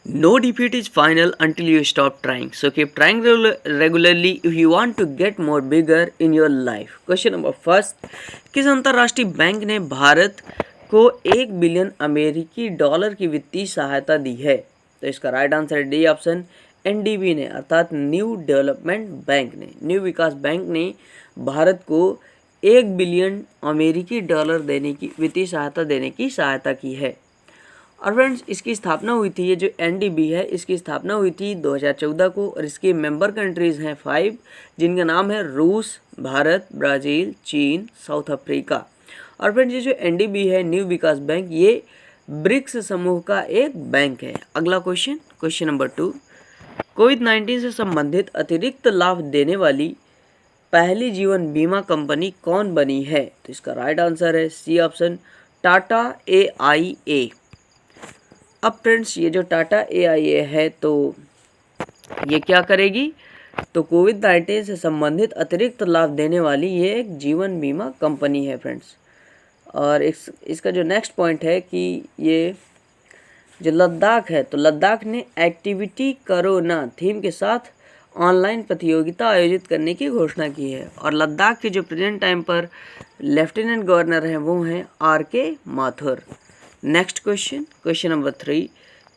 No defeat is final until you stop trying. So keep trying regularly if you want to get more bigger in your life. Question number first, किस अंतर्राष्ट्रीय bank ने भारत को 1 billion अमेरिकी dollar की वित्तीय सहायता दी है? तो इसका राइट आंसर है डी ऑप्शन, एनडीबी ने, अर्थात न्यू डेवलपमेंट बैंक ने, न्यू विकास बैंक ने भारत को 1 बिलियन अमेरिकी डॉलर देने की वित्तीय सहायता देने की सहायता की है। और फ्रेंड्स, इसकी स्थापना हुई थी, ये जो एनडीबी है इसकी स्थापना हुई थी 2014 को, और इसकी मेंबर कंट्रीज़ हैं 5, जिनका नाम है रूस, भारत, ब्राज़ील, चीन, साउथ अफ्रीका। और फ्रेंड्स, ये जो एनडीबी है, न्यू विकास बैंक, ये ब्रिक्स समूह का एक बैंक है। अगला क्वेश्चन, क्वेश्चन नंबर 2, कोविड-19 से संबंधित अतिरिक्त लाभ देने वाली पहली जीवन बीमा कंपनी कौन बनी है? तो इसका राइट आंसर है सी ऑप्शन, टाटा AIA। अब फ्रेंड्स, ये जो टाटा AIA है तो ये क्या करेगी? तो कोविड-19 से संबंधित अतिरिक्त लाभ देने वाली ये एक जीवन बीमा कंपनी है फ्रेंड्स। और इसका जो नेक्स्ट पॉइंट है कि ये जो लद्दाख है, तो लद्दाख ने एक्टिविटी करो ना थीम के साथ ऑनलाइन प्रतियोगिता आयोजित करने की घोषणा की है। और लद्दाख के जो प्रेजेंट टाइम पर लेफ्टिनेंट गवर्नर हैं वो हैं RK Mathur. Next question, question number 3,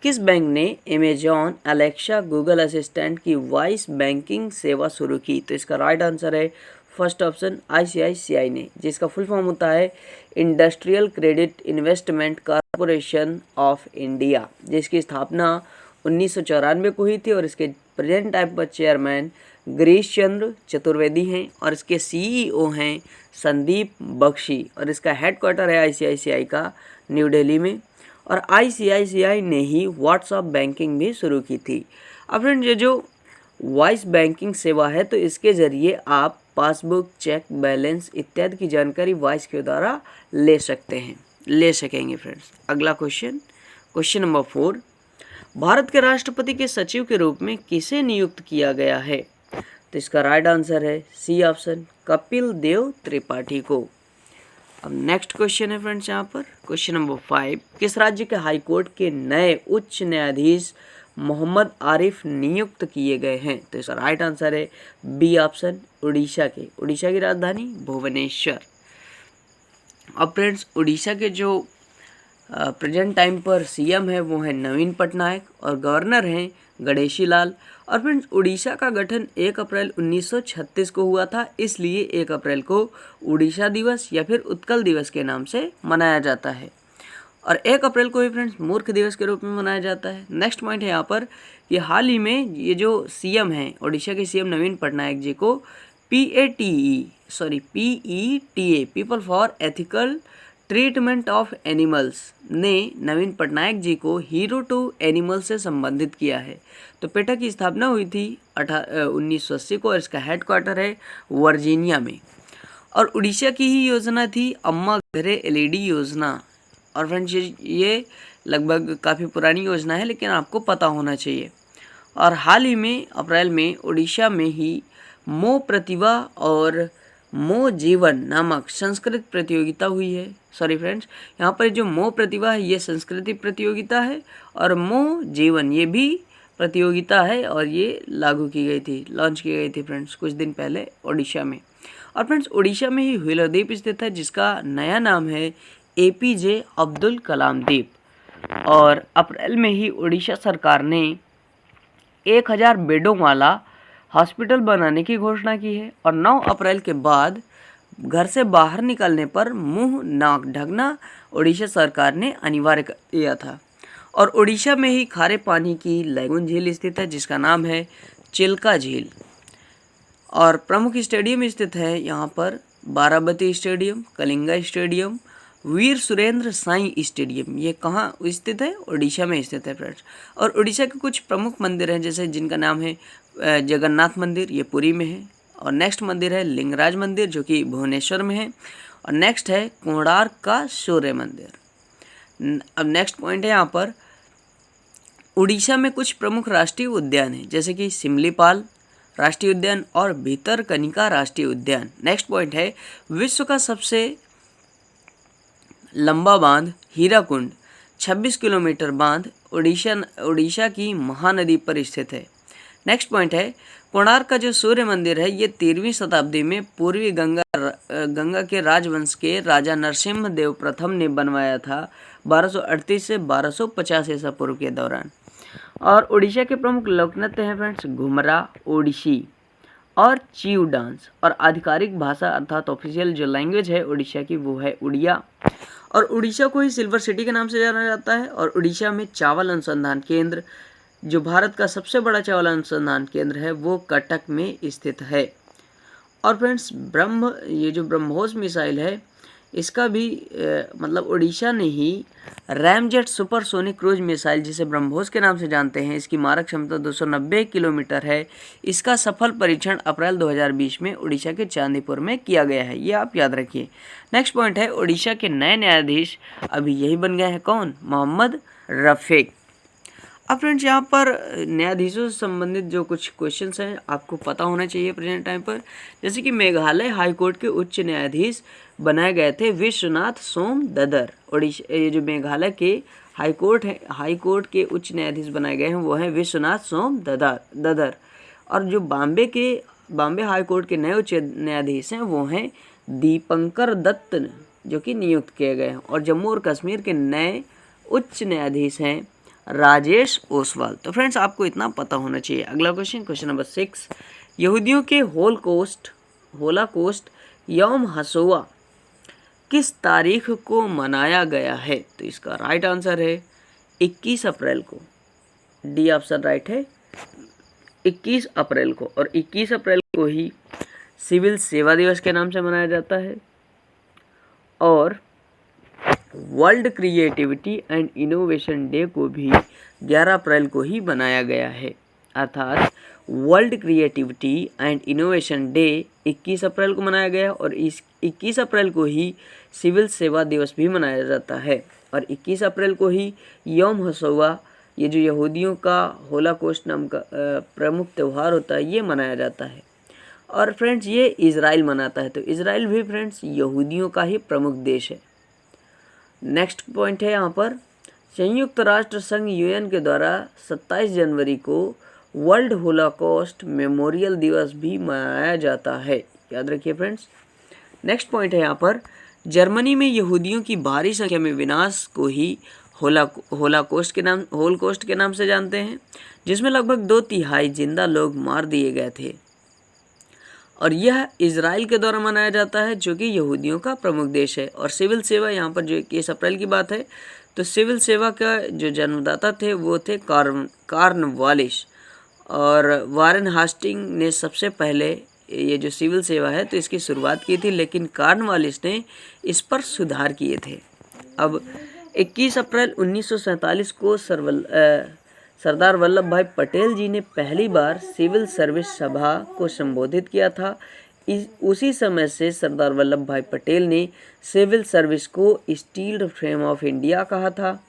किस बैंक ने अमेजॉन, एलेक्सा, गूगल असिस्टेंट की वॉइस बैंकिंग सेवा शुरू की? तो इसका राइट आंसर है फर्स्ट ऑप्शन, ICICI ने, जिसका फुल फॉर्म होता है industrial credit investment corporation of India, जिसकी स्थापना 1994 को हुई थी। और इसके प्रेजेंट टाइम पर चेयरमैन गिरीश चंद्र चतुर्वेदी हैं, और इसके CEO हैं संदीप बख्शी, और इसका हेडक्वार्टर है ICICI का न्यू दिल्ली में। और ICICI ने ही व्हाट्सएप बैंकिंग भी शुरू की थी। अब फ्रेंड, ये जो वॉइस बैंकिंग सेवा है तो इसके ज़रिए आप पासबुक, चेक बैलेंस इत्यादि की जानकारी वॉइस के द्वारा ले सकेंगे फ्रेंड्स। अगला क्वेश्चन, क्वेश्चन नंबर 4, भारत के राष्ट्रपति के सचिव के रूप में किसे नियुक्त किया गया है? तो इसका राइट आंसर है सी ऑप्शन, कपिल देव त्रिपाठी को। अब नेक्स्ट क्वेश्चन है फ्रेंड्स, यहाँ पर क्वेश्चन नंबर 5, किस राज्य के हाई कोर्ट के नए उच्च न्यायाधीश मोहम्मद आरिफ नियुक्त किए गए हैं? तो इसका राइट आंसर है बी ऑप्शन, उड़ीसा के। उड़ीसा की राजधानी भुवनेश्वर। अब फ्रेंड्स, उड़ीसा के जो प्रेजेंट टाइम पर CM है वो है नवीन पटनायक, और गवर्नर हैं गणेशी लाल। और फ्रेंड्स, उड़ीसा का गठन 1 अप्रैल 1936 को हुआ था, इसलिए 1 अप्रैल को उड़ीसा दिवस या फिर उत्कल दिवस के नाम से मनाया जाता है। और 1 अप्रैल को ही फ्रेंड्स मूर्ख दिवस के रूप में मनाया जाता है। नेक्स्ट पॉइंट है यहाँ पर कि हाल ही में ये जो CM हैं, उड़ीसा के CM नवीन पटनायक जी को PETA, people for ethical treatment of animals ने नवीन पटनायक जी को हीरो टू एनिमल से संबंधित किया है। तो पेटा की स्थापना हुई थी 1980 को, और इसका हेडक्वार्टर है वर्जीनिया में। और उड़ीसा की ही योजना थी अम्मा घरे LED योजना। और फ्रेंड्स, ये लगभग काफ़ी पुरानी योजना है, लेकिन आपको पता होना चाहिए। और हाल ही में अप्रैल में उड़ीसा में ही मो प्रतिभा और मो जीवन नामक संस्कृत प्रतियोगिता हुई है। सॉरी फ्रेंड्स, यहाँ पर जो मो प्रतिभा है ये संस्कृति प्रतियोगिता है, और मो जीवन ये भी प्रतियोगिता है, और ये लागू की गई थी, लॉन्च की गई थी फ्रेंड्स कुछ दिन पहले उड़ीसा में। और फ्रेंड्स, उड़ीसा में ही व्हीलर द्वीप स्थित है, जिसका नया नाम है APJ अब्दुल कलाम द्वीप। और अप्रैल में ही उड़ीसा सरकार ने 1000 बेडों वाला हॉस्पिटल बनाने की घोषणा की है। और 9 अप्रैल के बाद घर से बाहर निकलने पर मुंह नाक ढकना उड़ीसा सरकार ने अनिवार्य कर दिया था। और उड़ीसा में ही खारे पानी की लैगून झील स्थित है, जिसका नाम है चिल्का झील। और प्रमुख स्टेडियम स्थित है यहाँ पर बाराबती स्टेडियम, कलिंगा स्टेडियम, वीर सुरेंद्र साई स्टेडियम। ये कहाँ स्थित है? उड़ीसा में स्थित है फ्रेंड्स। और उड़ीसा के कुछ प्रमुख मंदिर हैं, जैसे जिनका नाम है जगन्नाथ मंदिर, ये पुरी में है। और नेक्स्ट मंदिर है लिंगराज मंदिर, जो कि भुवनेश्वर में है। और नेक्स्ट है कोणार्क का सूर्य मंदिर। अब नेक्स्ट पॉइंट है यहाँ पर, उड़ीसा में कुछ प्रमुख राष्ट्रीय उद्यान हैं, जैसे कि सिमलीपाल राष्ट्रीय उद्यान और भितरकनिका राष्ट्रीय उद्यान। नेक्स्ट पॉइंट है, विश्व का सबसे लंबा बांध हीराकुंड 26 किलोमीटर बांध उड़ीसा की महानदी पर स्थित है। नेक्स्ट पॉइंट है, कोणार्क का जो सूर्य मंदिर है ये 13वीं शताब्दी में पूर्वी गंगा के राजवंश के राजा नरसिम्हा देव प्रथम ने बनवाया था 1238 से 1250 ईसा पूर्व के दौरान। और उड़ीसा के प्रमुख लोक नृत्य हैं फ्रेंड्स घुमरा, ओडिसी और चीव डांस। और आधिकारिक भाषा अर्थात ऑफिशियल जो लैंग्वेज है उड़ीसा की वो है उड़िया। और उड़ीसा को ही सिल्वर सिटी के नाम से जाना जाता है। और उड़ीसा में चावल अनुसंधान केंद्र, जो भारत का सबसे बड़ा चावल अनुसंधान केंद्र है, वो कटक में स्थित है। और फ्रेंड्स ये जो ब्रह्मोस मिसाइल है इसका भी मतलब उड़ीसा ने ही रैमजेट सुपरसोनिक क्रूज मिसाइल, जिसे ब्रह्मोस के नाम से जानते हैं, इसकी मारक क्षमता 290 किलोमीटर है। इसका सफल परीक्षण अप्रैल 2020 में उड़ीसा के चांदीपुर में किया गया है, ये आप याद रखिए। नेक्स्ट पॉइंट है, उड़ीसा के नए न्यायाधीश अभी यही बन गए हैं, कौन? मोहम्मद रफीक। अब फ्रेंड्स यहाँ पर न्यायाधीशों से संबंधित जो कुछ क्वेश्चंस हैं आपको पता होना चाहिए प्रेजेंट टाइम पर। जैसे कि मेघालय हाई कोर्ट के उच्च न्यायाधीश बनाए गए थे विश्वनाथ सोम ददर। उड़ीसा, ये जो मेघालय के हाई कोर्ट के उच्च न्यायाधीश बनाए गए हैं वो हैं विश्वनाथ सोम ददर। और जो बॉम्बे हाई कोर्ट के नए उच्च न्यायाधीश हैं वो हैं दीपंकर दत्त, जो कि नियुक्त किए गए हैं। और जम्मू और कश्मीर के नए उच्च न्यायाधीश हैं राजेश ओसवाल। तो फ्रेंड्स आपको इतना पता होना चाहिए। अगला क्वेश्चन नंबर 6, यहूदियों के होलाकोस्ट यौम हसोआ किस तारीख को मनाया गया है? तो इसका राइट आंसर है 21 अप्रैल को। डी ऑप्शन राइट है, 21 अप्रैल को। और 21 अप्रैल को ही सिविल सेवा दिवस के नाम से मनाया जाता है। और world creativity and innovation day को भी 11 अप्रैल को ही बनाया गया है। अर्थात world creativity and innovation day 21 अप्रैल को मनाया गया और इस 21 अप्रैल को ही सिविल सेवा दिवस भी मनाया जाता है। और 21 अप्रैल को ही यौम हसोआ, ये जो यहूदियों का होलाकोस्ट नाम का प्रमुख त्यौहार होता है, ये मनाया जाता है। और फ्रेंड्स ये इजराइल मनाता है। तो इजराइल भी फ्रेंड्स यहूदियों का ही प्रमुख देश है। नेक्स्ट पॉइंट है यहाँ पर, संयुक्त राष्ट्र संघ यूएन के द्वारा 27 जनवरी को वर्ल्ड होलाकोस्ट मेमोरियल दिवस भी मनाया जाता है, याद रखिए फ्रेंड्स। नेक्स्ट पॉइंट है यहाँ पर, जर्मनी में यहूदियों की भारी संख्या में विनाश को ही होलाकोस्ट के नाम से जानते हैं, जिसमें लगभग 2/3 जिंदा लोग मार दिए गए थे। और यह इजराइल के द्वारा मनाया जाता है, जो कि यहूदियों का प्रमुख देश है। और सिविल सेवा, यहाँ पर जो 21 अप्रैल की बात है, तो सिविल सेवा का जो जन्मदाता थे वो थे कॉर्नवालिस। और वारेन हास्टिंग ने सबसे पहले ये जो सिविल सेवा है तो इसकी शुरुआत की थी, लेकिन कॉर्नवालिस ने इस पर सुधार किए थे। अब 21 अप्रैल 1947 को सरदार वल्लभ भाई पटेल जी ने पहली बार सिविल सर्विस सभा को संबोधित किया था। उसी समय से सरदार वल्लभ भाई पटेल ने सिविल सर्विस को स्टील फ्रेम ऑफ इंडिया कहा था।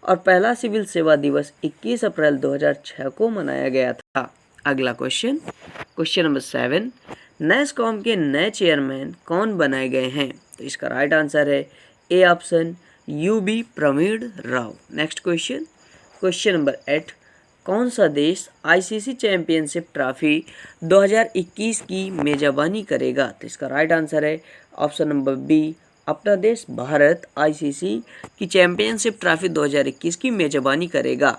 और पहला सिविल सेवा दिवस 21 अप्रैल 2006 को मनाया गया था। अगला क्वेश्चन नंबर 7, नैस्कॉम के नए चेयरमैन कौन बनाए गए हैं? तो इसका राइट आंसर है A option U B Praveen Rao. Next question number 8, कौन सा देश आईसीसी चैंपियनशिप ट्रॉफी 2021 की मेजबानी करेगा? तो इसका राइट आंसर है ऑप्शन नंबर बी, अपना देश भारत आईसीसी की चैंपियनशिप ट्रॉफी 2021 की मेजबानी करेगा।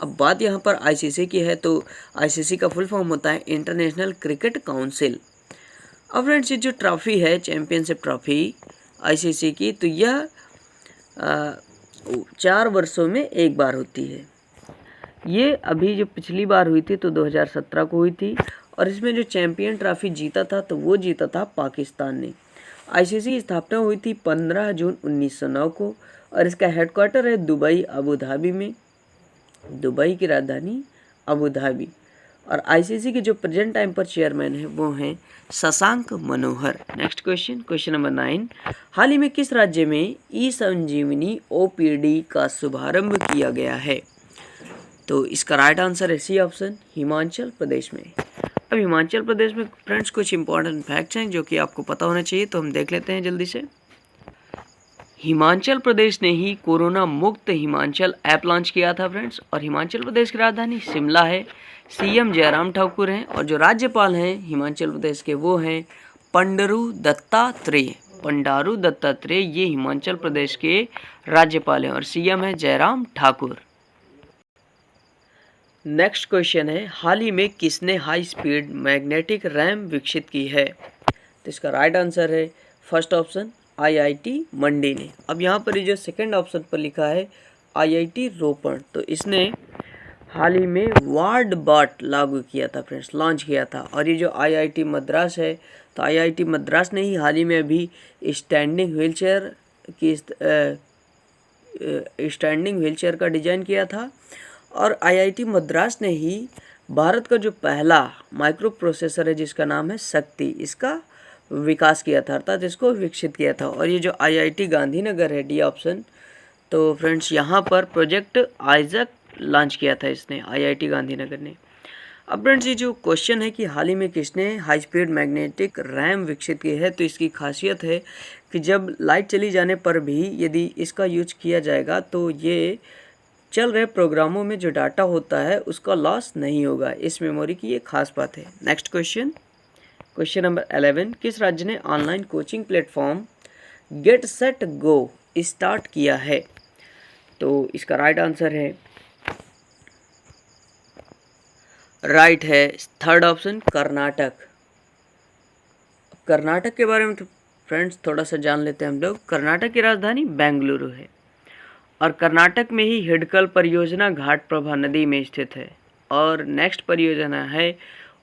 अब बात यहाँ पर आईसीसी की है, तो आईसीसी का फुल फॉर्म होता है इंटरनेशनल क्रिकेट काउंसिल। अब फ्रेंड्स ये जो ट्रॉफी है चैंपियनशिप ट्रॉफी आईसीसी की, तो यह 4 वर्षों में एक बार होती है। ये अभी जो पिछली बार हुई थी तो 2017 को हुई थी। और इसमें जो चैंपियन ट्रॉफी जीता था तो वो जीता था पाकिस्तान ने। आईसीसी की स्थापना हुई थी 15 जून 1909 को और इसका हेडक्वार्टर है दुबई अबू धाबी में, दुबई की राजधानी अबू धाबी। और आईसीसी के जो प्रेजेंट टाइम पर चेयरमैन है वो हैं Shashank Manohar. Next question number 9, हाल ही में किस राज्य में ई संजीवनी ओपीडी का शुभारंभ किया गया है? तो इसका राइट आंसर है सी ऑप्शन, हिमाचल प्रदेश में। अब हिमाचल प्रदेश में फ्रेंड्स कुछ इंपॉर्टेंट फैक्ट्स हैं जो कि आपको पता होना चाहिए, तो हम देख लेते हैं जल्दी से। हिमाचल प्रदेश ने ही कोरोना मुक्त हिमाचल ऐप लॉन्च किया था फ्रेंड्स। और हिमाचल प्रदेश की राजधानी शिमला है। सीएम जयराम ठाकुर हैं और जो राज्यपाल हैं हिमाचल प्रदेश के वो हैं बंडारू दत्तात्रेय। बंडारू दत्तात्रेय ये हिमाचल प्रदेश के राज्यपाल हैं और सीएम है जयराम ठाकुर। नेक्स्ट क्वेश्चन है, हाल ही में किसने हाई स्पीड मैग्नेटिक रैम विकसित की है? तो इसका राइट आंसर है फर्स्ट ऑप्शन आईआईटी मंडी ने। अब यहाँ पर ये जो सेकंड ऑप्शन पर लिखा है आईआईटी रोपड़, तो इसने हाल ही में वार्ड बॉट लागू किया था फ्रेंड्स, लॉन्च किया था। और ये जो आईआईटी मद्रास है, तो आईआईटी मद्रास ने ही हाल ही में अभी स्टैंडिंग व्हीलचेयर का डिजाइन किया था। और आईआईटी मद्रास ने ही भारत का जो पहला माइक्रो प्रोसेसर है जिसका नाम है शक्ति, इसका विकास किया था, अर्थात इसको विकसित किया था। और ये जो आईआईटी गांधीनगर है डी ऑप्शन, तो फ्रेंड्स यहाँ पर प्रोजेक्ट आइजक लॉन्च किया था इसने, आईआईटी गांधीनगर ने। अब फ्रेंड्स ये जो क्वेश्चन है कि हाल ही में किसने हाई स्पीड मैग्नेटिक रैम विकसित की है, तो इसकी खासियत है कि जब लाइट चली जाने पर भी यदि इसका यूज किया जाएगा तो ये चल रहे प्रोग्रामों में जो डाटा होता है उसका लॉस नहीं होगा। इस मेमोरी की ये खास बात है। नेक्स्ट क्वेश्चन, क्वेश्चन नंबर 11, किस राज्य ने online coaching platform get set go start किया है? तो इसका राइट आंसर है थर्ड ऑप्शन कर्नाटक। कर्नाटक के बारे में तो फ्रेंड्स थोड़ा सा जान लेते हैं हम लोग। कर्नाटक की राजधानी बेंगलुरु है और कर्नाटक में ही हिडकल परियोजना घाटप्रभा नदी में स्थित है। और नेक्स्ट परियोजना है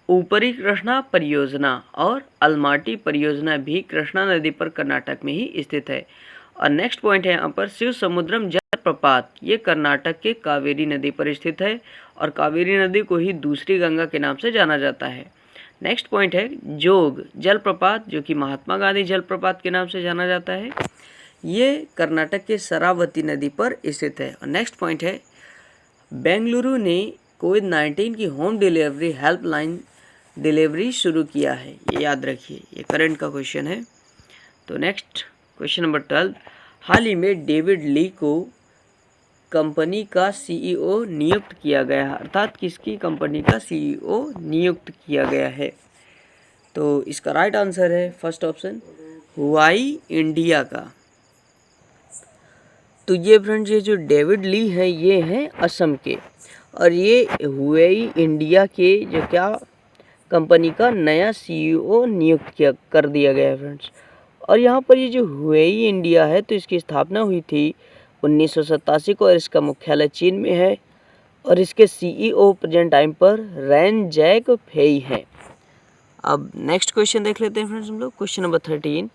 ऊपरी कृष्णा परियोजना, और अलमाटी परियोजना भी कृष्णा नदी पर कर्नाटक में ही स्थित है। और नेक्स्ट पॉइंट है यहाँ पर शिव समुद्रम जलप्रपात, ये कर्नाटक के कावेरी नदी पर स्थित है और कावेरी नदी को ही दूसरी गंगा के नाम से जाना जाता है। नेक्स्ट पॉइंट है जोग जलप्रपात, जो कि महात्मा गांधी जलप्रपात के नाम से जाना जाता है, ये कर्नाटक के शरावती नदी पर स्थित है। और नेक्स्ट पॉइंट है बेंगलुरु ने कोविड-19 की होम डिलीवरी हेल्पलाइन डिलीवरी शुरू किया है, ये याद रखिए, ये करंट का क्वेश्चन है। तो नेक्स्ट क्वेश्चन नंबर 12, हाल ही में डेविड ली को कंपनी का सीईओ नियुक्त किया गया है, अर्थात किसकी कंपनी का सीईओ नियुक्त किया गया है? तो इसका राइट आंसर है फर्स्ट ऑप्शन हुआई इंडिया का। तो ये फ्रेंड्स ये जो डेविड ली है ये हैं असम के, और ये हुआई इंडिया के जो क्या कंपनी का नया सीईओ नियुक्त कर दिया गया है फ्रेंड्स। और यहाँ पर ये जो हुआई इंडिया है तो इसकी स्थापना हुई थी 1987 को और इसका मुख्यालय चीन में है। और इसके सीईओ प्रेजेंट टाइम पर रैन जैक फेई हैं। अब नेक्स्ट क्वेश्चन देख लेते हैं फ्रेंड्स हम लोग। Question number 13,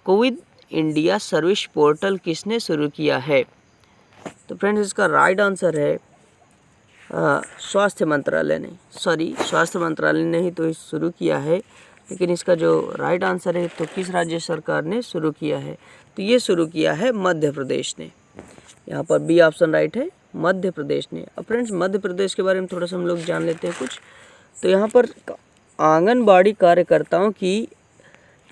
Covid India service portal किसने शुरू किया है? तो फ्रेंड्स इसका राइट आंसर है स्वास्थ्य मंत्रालय ने ही तो शुरू किया है, लेकिन इसका जो राइट आंसर है तो किस राज्य सरकार ने शुरू किया है? तो ये शुरू किया है मध्य प्रदेश ने। यहाँ पर बी ऑप्शन राइट है, मध्य प्रदेश ने। अब फ्रेंड्स मध्य प्रदेश के बारे में थोड़ा सा हम लोग जान लेते हैं कुछ। तो यहाँ पर आंगनबाड़ी कार्यकर्ताओं की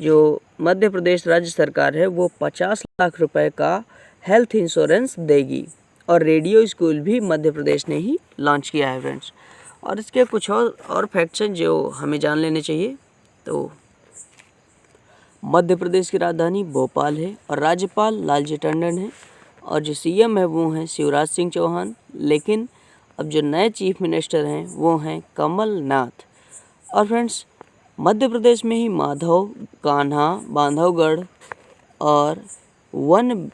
जो मध्य प्रदेश राज्य सरकार है वो 50 लाख रुपए का हेल्थ इंश्योरेंस देगी। और रेडियो स्कूल भी मध्य प्रदेश ने ही लॉन्च किया है फ्रेंड्स। और इसके कुछ और फैक्ट्स हैं जो हमें जान लेने चाहिए। तो मध्य प्रदेश की राजधानी भोपाल है और राज्यपाल लालजी टंडन है और जो सीएम है वो हैं शिवराज सिंह चौहान। लेकिन अब जो नए चीफ मिनिस्टर हैं वो हैं कमलनाथ। और फ्रेंड्स मध्य प्रदेश में ही माधव, कान्हा, बांधवगढ़ और वन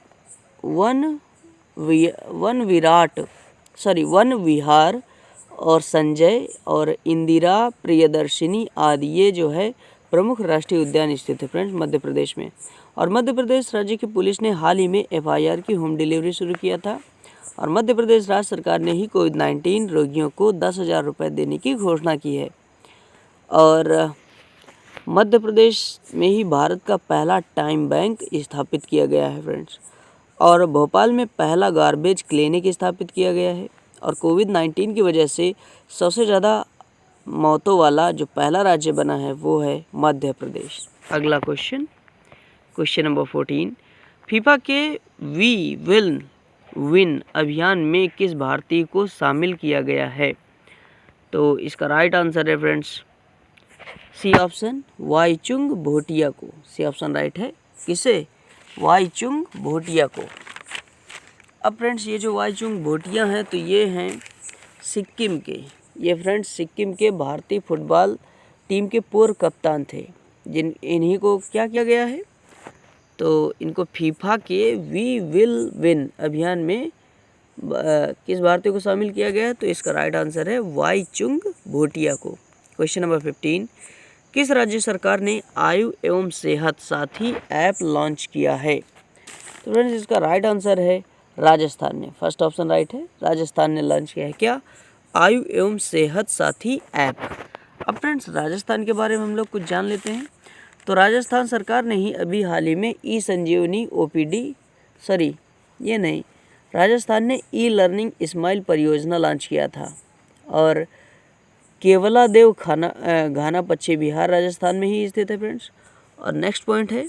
विहार और संजय और इंदिरा प्रियदर्शिनी आदि ये जो है प्रमुख राष्ट्रीय उद्यान स्थित है फ्रेंड्स मध्य प्रदेश में। और मध्य प्रदेश राज्य की पुलिस ने हाल ही में एफआईआर की होम डिलीवरी शुरू किया था। और मध्य प्रदेश राज्य सरकार ने ही कोविड-19 रोगियों को 10,000 रुपये देने की घोषणा की है। और मध्य प्रदेश में ही भारत का पहला टाइम बैंक स्थापित किया गया है फ्रेंड्स। और भोपाल में पहला गार्बेज क्लिनिक स्थापित किया गया है। और कोविड-19 की वजह से सबसे ज़्यादा मौतों वाला जो पहला राज्य बना है वो है मध्य प्रदेश। अगला क्वेश्चन, क्वेश्चन नंबर 14, फीफा के वी विल विन अभियान में किस भारतीय को शामिल किया गया है? तो इसका राइट आंसर है friends C option, Baichung Bhutia को। सी ऑप्शन राइट है। किसे? वाईचुंग भूटिया को। अब फ्रेंड्स ये जो वाईचुंग भूटिया हैं तो ये हैं सिक्किम के। ये फ्रेंड्स सिक्किम के भारतीय फुटबॉल टीम के पूर्व कप्तान थे, इन्हीं को क्या किया गया है? तो इनको फीफा के वी विल विन अभियान में किस भारतीय को शामिल किया गया है? तो इसका राइट आंसर है वाईचुंग भूटिया को। क्वेश्चन नंबर 15, किस राज्य सरकार ने आयु एवं सेहत साथी ऐप लॉन्च किया है? तो फ्रेंड्स इसका राइट आंसर है राजस्थान ने। फर्स्ट ऑप्शन राइट है, राजस्थान ने लॉन्च किया है क्या? आयु एवं सेहत साथी ऐप। अब फ्रेंड्स राजस्थान के बारे में हम लोग कुछ जान लेते हैं। तो राजस्थान सरकार ने ही अभी हाल ही में ई संजीवनी राजस्थान ने ई लर्निंग स्माइल परियोजना लॉन्च किया था। और केवलादेव घाना पश्चिम बिहार राजस्थान में ही स्थित है फ्रेंड्स। और नेक्स्ट पॉइंट है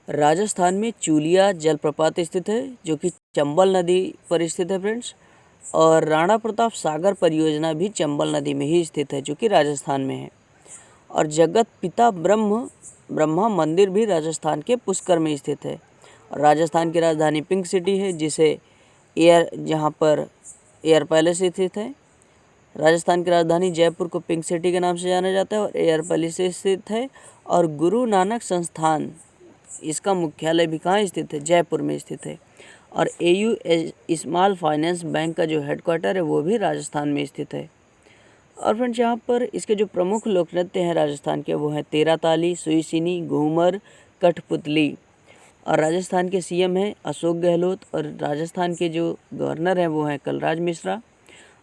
राजस्थान में चूलिया जलप्रपात स्थित है जो कि चंबल नदी पर स्थित है फ्रेंड्स। और राणा प्रताप सागर परियोजना भी चंबल नदी में ही स्थित है जो कि राजस्थान में है। और जगत पिता ब्रह्मा मंदिर भी राजस्थान के पुष्कर में स्थित है। और राजस्थान की राजधानी पिंक सिटी है जहाँ पर एयर पैलेस स्थित है। राजस्थान की राजधानी जयपुर को पिंक सिटी के नाम से जाना जाता है और एयर पैलेस स्थित है। और गुरु नानक संस्थान इसका मुख्यालय भी कहाँ स्थित है? जयपुर में स्थित है। और एयू स्मॉल फाइनेंस बैंक का जो हेडक्वार्टर है वो भी राजस्थान में स्थित है। और फ्रेंड्स यहाँ पर इसके जो प्रमुख लोक नृत्य हैं राजस्थान के वो हैं तेरा ताली, सुईसिनी, घूमर, कठपुतली। और राजस्थान के सीएम हैं अशोक गहलोत और राजस्थान के जो गवर्नर हैं वो हैं कलराज मिश्रा।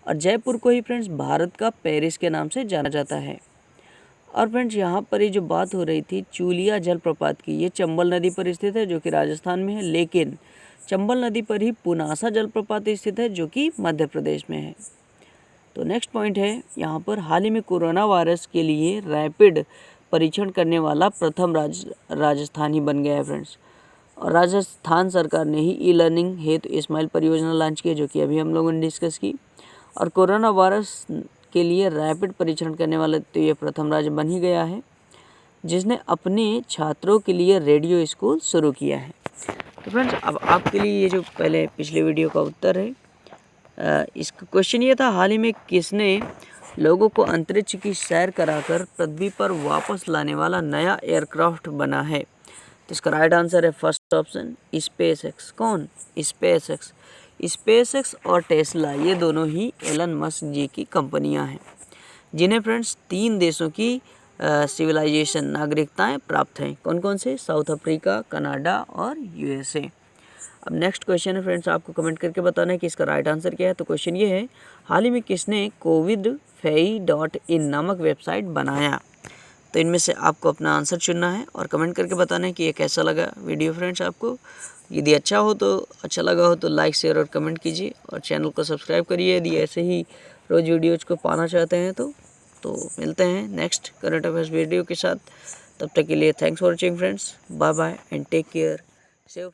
और जयपुर को ही फ्रेंड्स भारत का पेरिस के नाम से जाना जाता है। और फ्रेंड्स यहाँ पर ये जो बात हो रही थी चूलिया जलप्रपात की, ये चंबल नदी पर स्थित है जो कि राजस्थान में है, लेकिन चंबल नदी पर ही पुनासा जलप्रपात स्थित है जो कि मध्य प्रदेश में है। तो नेक्स्ट पॉइंट है यहाँ पर हाल ही में कोरोना वायरस के लिए रैपिड परीक्षण करने वाला प्रथम राजस्थान ही बन गया है फ्रेंड्स। और राजस्थान सरकार ने ही ई लर्निंग हेतु स्माइल परियोजना लॉन्च की जो कि अभी हम लोगों ने डिस्कस की। और कोरोना वायरस के लिए रैपिड परीक्षण करने वाला तो ये प्रथम राज्य बन ही गया है जिसने अपने छात्रों के लिए रेडियो स्कूल शुरू किया है। तो फ्रेंड्स अब आपके लिए ये जो पहले पिछले वीडियो का उत्तर है, इसका क्वेश्चन ये था हाल ही में किसने लोगों को अंतरिक्ष की सैर कराकर पृथ्वी पर वापस लाने वाला नया एयरक्राफ्ट बना है? तो इसका राइट आंसर है फर्स्ट ऑप्शन स्पेस एक्स। कौन? Space x. स्पेस एक्स और टेस्ला ये दोनों ही एलन मस्क जी की कंपनियां हैं जिन्हें फ्रेंड्स 3 देशों की सिविलाइजेशन नागरिकताएं प्राप्त हैं। कौन कौन से? साउथ अफ्रीका, कनाडा और यूएसए। अब नेक्स्ट क्वेश्चन है फ्रेंड्स, आपको कमेंट करके बताना है कि इसका राइट आंसर क्या है। तो क्वेश्चन ये है हाल ही में किसने covidfei.in नामक वेबसाइट बनाया? तो इनमें से आपको अपना आंसर चुनना है और कमेंट करके बताना है कि ये कैसा लगा वीडियो फ्रेंड्स आपको। यदि अच्छा लगा हो तो लाइक, शेयर और कमेंट कीजिए और चैनल को सब्सक्राइब करिए यदि ऐसे ही रोज़ वीडियोज़ को पाना चाहते हैं तो मिलते हैं नेक्स्ट करंट अफेयर्स वीडियो के साथ। तब तक के लिए thanks for watching friends, bye bye and take care. Save